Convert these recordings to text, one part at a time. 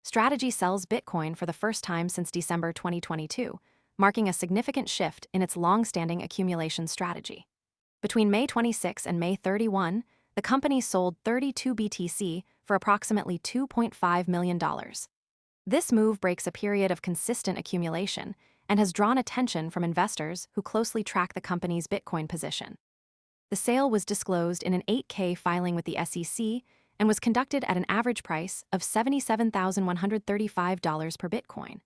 Strategy sells Bitcoin for the first time since December 2022, marking a significant shift in its long-standing accumulation strategy. Between May 26 and May 31, the company sold 32 BTC for approximately $2.5 million. This move breaks a period of consistent accumulation and has drawn attention from investors who closely track the company's Bitcoin position. The sale was disclosed in an 8K filing with the SEC and was conducted at an average price of $77,135 per Bitcoin.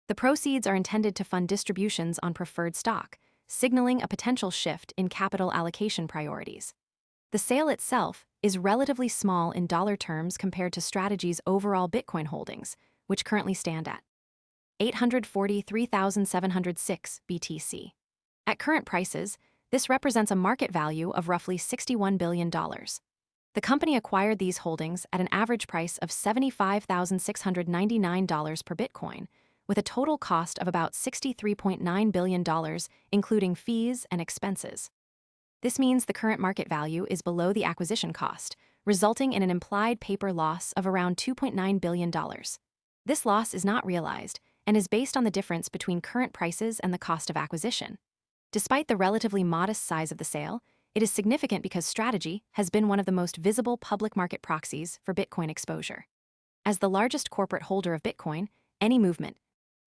The proceeds are intended to fund distributions on preferred stock, signaling a potential shift in capital allocation priorities. The sale itself is relatively small in dollar terms compared to Strategy's overall Bitcoin holdings, which currently stand at 843,706 BTC. At current prices, this represents a market value of roughly $61 billion. The company acquired these holdings at an average price of $75,699 per Bitcoin, with a total cost of about $63.9 billion, including fees and expenses. This means the current market value is below the acquisition cost, resulting in an implied paper loss of around $2.9 billion. This loss is not realized and is based on the difference between current prices and the cost of acquisition. Despite the relatively modest size of the sale, it is significant because Strategy has been one of the most visible public market proxies for Bitcoin exposure. As the largest corporate holder of Bitcoin, any movement,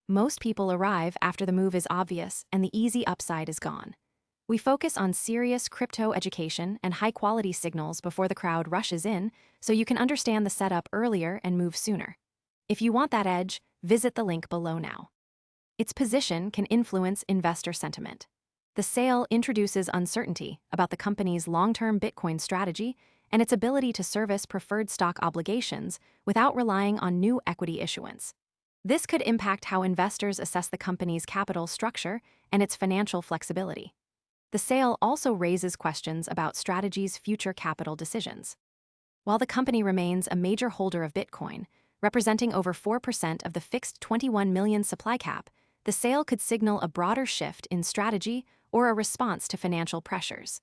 most people arrive after the move is obvious and the easy upside is gone. We focus on serious crypto education and high-quality signals before the crowd rushes in, so you can understand the setup earlier and move sooner. If you want that edge, visit the link below now. Its position can influence investor sentiment. The sale introduces uncertainty about the company's long-term Bitcoin strategy and its ability to service preferred stock obligations without relying on new equity issuance. This could impact how investors assess the company's capital structure and its financial flexibility. The sale also raises questions about Strategy's future capital decisions. While the company remains a major holder of Bitcoin, representing over 4% of the fixed 21 million supply cap, the sale could signal a broader shift in strategy or a response to financial pressures.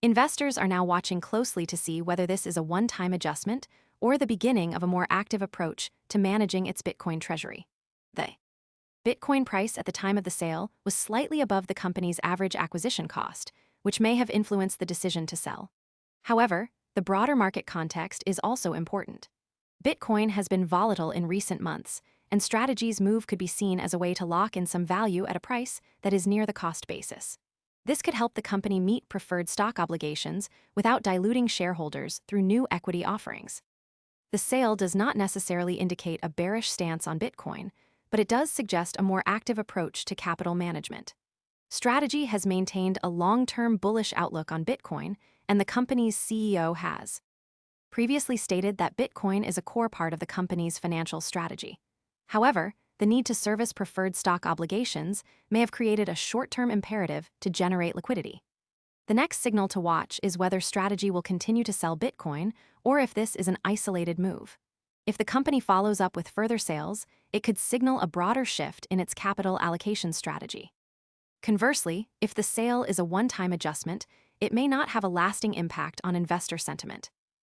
Investors are now watching closely to see whether this is a one-time adjustment or the beginning of a more active approach to managing its Bitcoin treasury. The Bitcoin price at the time of the sale was slightly above the company's average acquisition cost, which may have influenced the decision to sell. However, the broader market context is also important. Bitcoin has been volatile in recent months, and Strategy's move could be seen as a way to lock in some value at a price that is near the cost basis. This could help the company meet preferred stock obligations without diluting shareholders through new equity offerings. The sale does not necessarily indicate a bearish stance on Bitcoin, but it does suggest a more active approach to capital management. Strategy has maintained a long-term bullish outlook on Bitcoin, and the company's CEO has previously stated that Bitcoin is a core part of the company's financial strategy. However, the need to service preferred stock obligations may have created a short-term imperative to generate liquidity. The next signal to watch is whether Strategy will continue to sell Bitcoin or if this is an isolated move. If the company follows up with further sales, it could signal a broader shift in its capital allocation strategy. Conversely, if the sale is a one-time adjustment, it may not have a lasting impact on investor sentiment.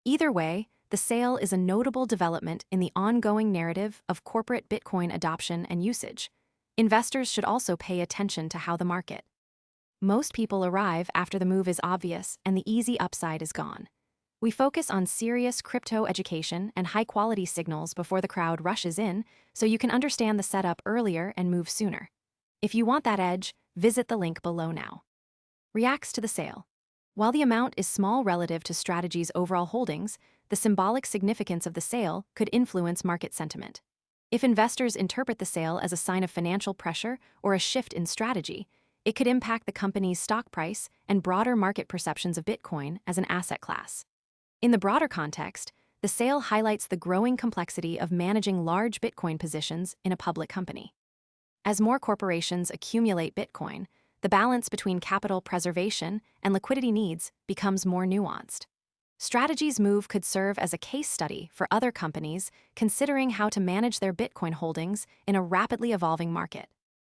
Either way, the sale is a notable development in the ongoing narrative of corporate Bitcoin adoption and usage. Investors should also pay attention to how the market. Most people arrive after the move is obvious and the easy upside is gone. We focus on serious crypto education and high-quality signals before the crowd rushes in, so you can understand the setup earlier and move sooner. If you want that edge, visit the link below now. Reacts to the sale. While the amount is small relative to Strategy's overall holdings, the symbolic significance of the sale could influence market sentiment. If investors interpret the sale as a sign of financial pressure or a shift in strategy, it could impact the company's stock price and broader market perceptions of Bitcoin as an asset class. In the broader context, the sale highlights the growing complexity of managing large Bitcoin positions in a public company. As more corporations accumulate Bitcoin, the balance between capital preservation and liquidity needs becomes more nuanced. Strategy's move could serve as a case study for other companies considering how to manage their Bitcoin holdings in a rapidly evolving market.